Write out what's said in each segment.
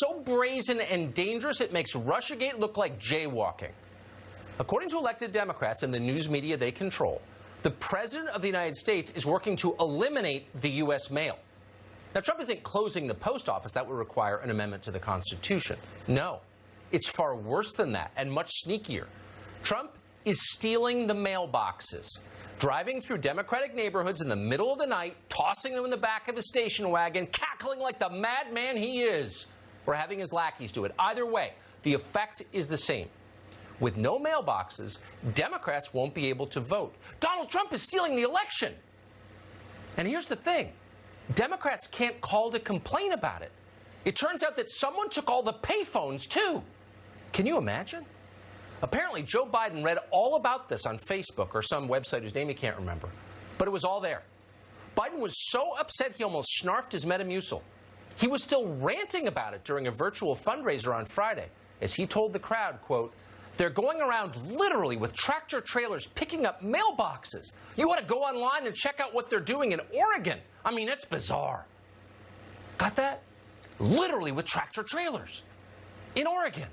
so brazen and dangerous it makes Russiagate look like jaywalking. According to elected Democrats and the news media they control, the President of the United States is working to eliminate the U.S. mail. Now, Trump isn't closing the post office. That would require an amendment to the Constitution. No, it's far worse than that and much sneakier. Trump is stealing the mailboxes, driving through Democratic neighborhoods in the middle of the night, tossing them in the back of his station wagon, cackling like the madman he is, or having his lackeys do it. Either way, the effect is the same. With no mailboxes, Democrats won't be able to vote. Donald Trump is stealing the election. And here's the thing. Democrats can't call to complain about it. It turns out that someone took all the payphones, too. Can you imagine? Apparently, Joe Biden read all about this on Facebook or some website whose name he can't remember. But it was all there. Biden was so upset he almost snarfed his Metamucil. He was still ranting about it during a virtual fundraiser on Friday, as he told the crowd, quote, "They're going around literally with tractor trailers picking up mailboxes. You ought to go online and check out what they're doing in Oregon. I mean, it's bizarre." Got that? Literally with tractor trailers in Oregon.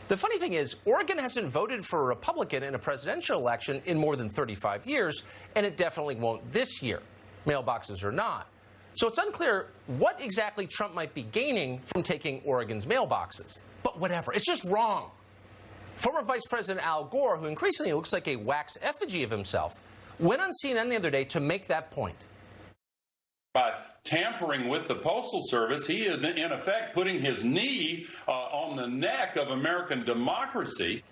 The funny thing is, Oregon hasn't voted for a Republican in a presidential election in more than 35 years, and it definitely won't this year, mailboxes or not. So it's unclear what exactly Trump might be gaining from taking Oregon's mailboxes. But whatever, it's just wrong. Former Vice President Al Gore, who increasingly looks like a wax effigy of himself, went on CNN the other day to make that point. By tampering with the Postal Service, he is, in effect, putting his knee on the neck of American democracy.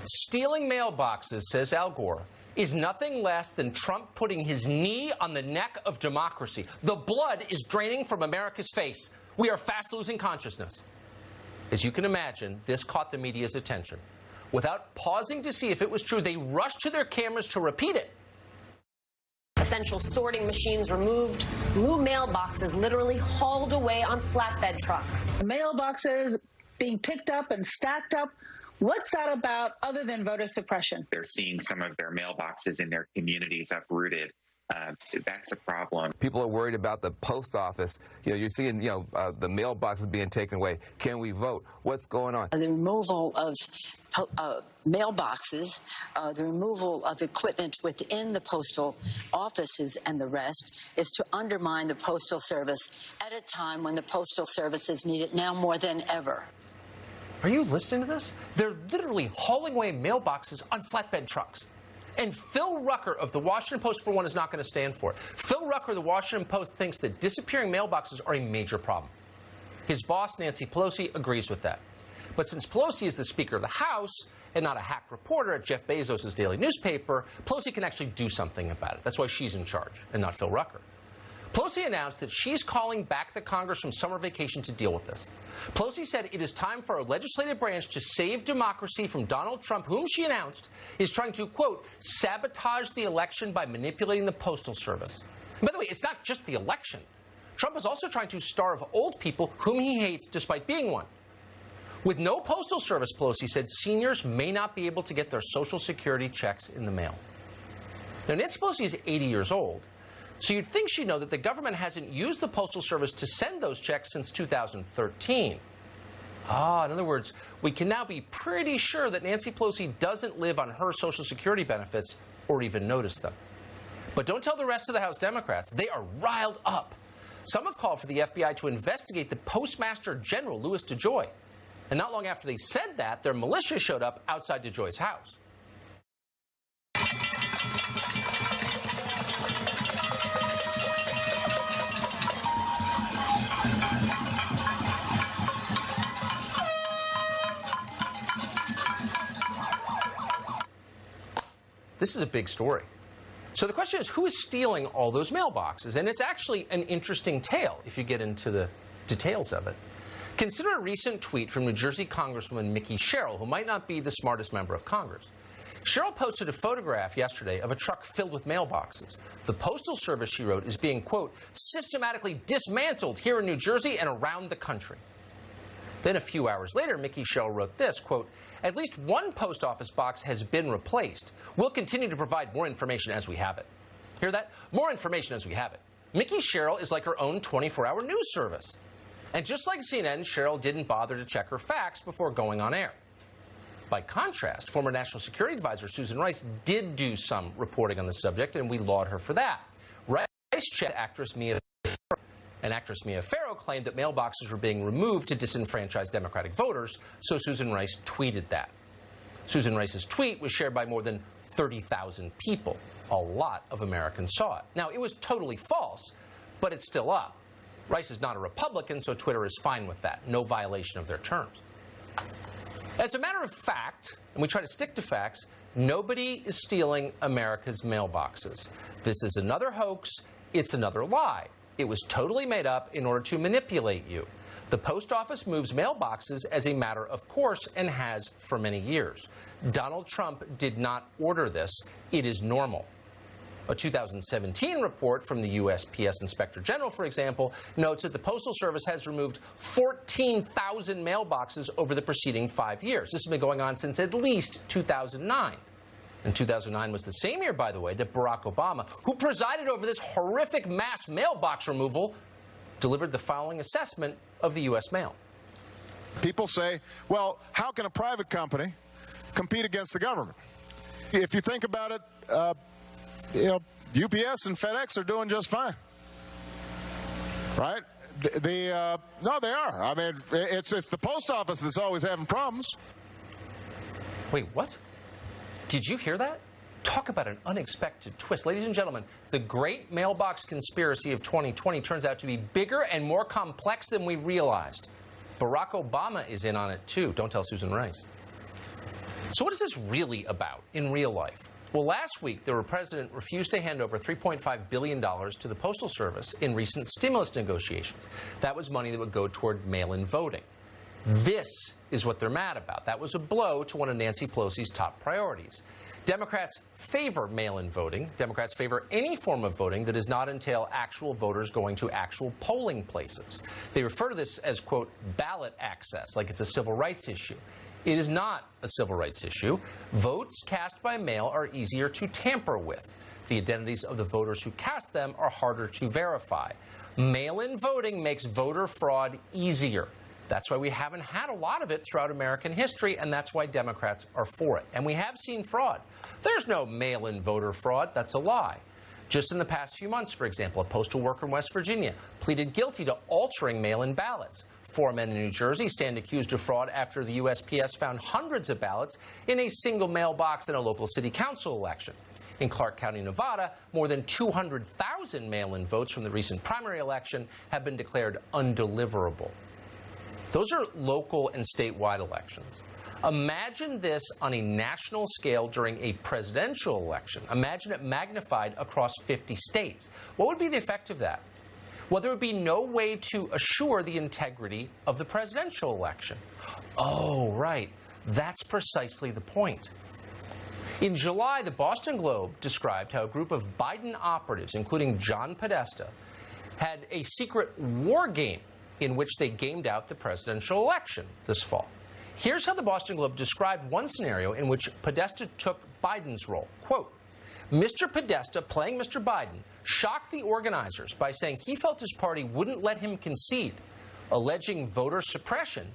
Stealing mailboxes, says Al Gore, is nothing less than Trump putting his knee on the neck of democracy. The blood is draining from America's face. We are fast losing consciousness. As you can imagine, this caught the media's attention. Without pausing to see if it was true, they rushed to their cameras to repeat it. Essential sorting machines removed, blue mailboxes literally hauled away on flatbed trucks. The mailboxes being picked up and stacked up. What's that about other than voter suppression? They're seeing some of their mailboxes in their communities uprooted. That's a problem. People are worried about the post office. You're seeing, the mailboxes being taken away. Can we vote? What's going on? The removal of mailboxes, the removal of equipment within the postal offices and the rest is to undermine the Postal Service at a time when the Postal Service is needed now more than ever. Are you listening to this? They're literally hauling away mailboxes on flatbed trucks. And Phil Rucker of the Washington Post, for one, is not going to stand for it. Phil Rucker of the Washington Post thinks that disappearing mailboxes are a major problem. His boss, Nancy Pelosi, agrees with that. But since Pelosi is the Speaker of the House and not a hack reporter at Jeff Bezos' daily newspaper, Pelosi can actually do something about it. That's why she's in charge and not Phil Rucker. Pelosi announced that she's calling back the Congress from summer vacation to deal with this. Pelosi said it is time for our legislative branch to save democracy from Donald Trump, whom she announced is trying to, quote, sabotage the election by manipulating the Postal Service. And by the way, it's not just the election. Trump is also trying to starve old people whom he hates despite being one. With no Postal Service, Pelosi said seniors may not be able to get their Social Security checks in the mail. Now, Nancy Pelosi is 80 years old. So you'd think she'd know that the government hasn't used the Postal Service to send those checks since 2013. In other words, we can now be pretty sure that Nancy Pelosi doesn't live on her Social Security benefits or even notice them. But don't tell the rest of the House Democrats. They are riled up. Some have called for the FBI to investigate the Postmaster General, Louis DeJoy. And not long after they said that, their militia showed up outside DeJoy's house. This is a big story. So the question is, who is stealing all those mailboxes? And it's actually an interesting tale if you get into the details of it. Consider a recent tweet from New Jersey Congresswoman Mikie Sherrill, who might not be the smartest member of Congress. Sherrill posted a photograph yesterday of a truck filled with mailboxes. The Postal Service, she wrote, is being, quote, systematically dismantled here in New Jersey and around the country. Then a few hours later, Mikie Sherrill wrote this, quote, at least one post office box has been replaced. We'll continue to provide more information as we have it. Hear that? More information as we have it. Mikie Sherrill is like her own 24-hour news service. And just like CNN, Cheryl didn't bother to check her facts before going on air. By contrast, former National Security Advisor Susan Rice did do some reporting on the subject, and we laud her for that. Rice checked actress Mia Farrow, and actress Mia Farrow claimed that mailboxes were being removed to disenfranchise Democratic voters, so Susan Rice tweeted that. Susan Rice's tweet was shared by more than 30,000 people. A lot of Americans saw it. Now, it was totally false, but it's still up. Rice is not a Republican, so Twitter is fine with that. No violation of their terms. As a matter of fact, and we try to stick to facts, nobody is stealing America's mailboxes. This is another hoax. It's another lie. It was totally made up in order to manipulate you. The post office moves mailboxes as a matter of course and has for many years. Donald Trump did not order this. It is normal. A 2017 report from the USPS Inspector General, for example, notes that the Postal Service has removed 14,000 mailboxes over the preceding 5 years. This has been going on since at least 2009. And 2009 was the same year, by the way, that Barack Obama, who presided over this horrific mass mailbox removal, delivered the following assessment of the U.S. mail. People say, well, how can a private company compete against the government? If you think about it, UPS and FedEx are doing just fine, right? No, they are. I mean, it's the post office that's always having problems. Wait, what? Did you hear that? Talk about an unexpected twist. Ladies and gentlemen, the great mailbox conspiracy of 2020 turns out to be bigger and more complex than we realized. Barack Obama is in on it, too. Don't tell Susan Rice. So what is this really about in real life? Well, last week, the president refused to hand over $3.5 billion to the Postal Service in recent stimulus negotiations. That was money that would go toward mail-in voting. This is what they're mad about. That was a blow to one of Nancy Pelosi's top priorities. Democrats favor mail-in voting. Democrats favor any form of voting that does not entail actual voters going to actual polling places. They refer to this as, quote, ballot access, like it's a civil rights issue. It is not a civil rights issue. Votes cast by mail are easier to tamper with. The identities of the voters who cast them are harder to verify. Mail-in voting makes voter fraud easier. That's why we haven't had a lot of it throughout American history, and that's why Democrats are for it. And we have seen fraud. There's no mail-in voter fraud. That's a lie. Just in the past few months, for example, a postal worker in West Virginia pleaded guilty to altering mail-in ballots. 4 men in New Jersey stand accused of fraud after the USPS found hundreds of ballots in a single mailbox in a local city council election. In Clark County, Nevada, more than 200,000 mail-in votes from the recent primary election have been declared undeliverable. Those are local and statewide elections. Imagine this on a national scale during a presidential election. Imagine it magnified across 50 states. What would be the effect of that? Well, there would be no way to assure the integrity of the presidential election. Oh, right. That's precisely the point. In July, the Boston Globe described how a group of Biden operatives, including John Podesta, had a secret war game in which they gamed out the presidential election this fall. Here's how the Boston Globe described one scenario in which Podesta took Biden's role. Quote, Mr. Podesta, playing Mr. Biden, shocked the organizers by saying he felt his party wouldn't let him concede, alleging voter suppression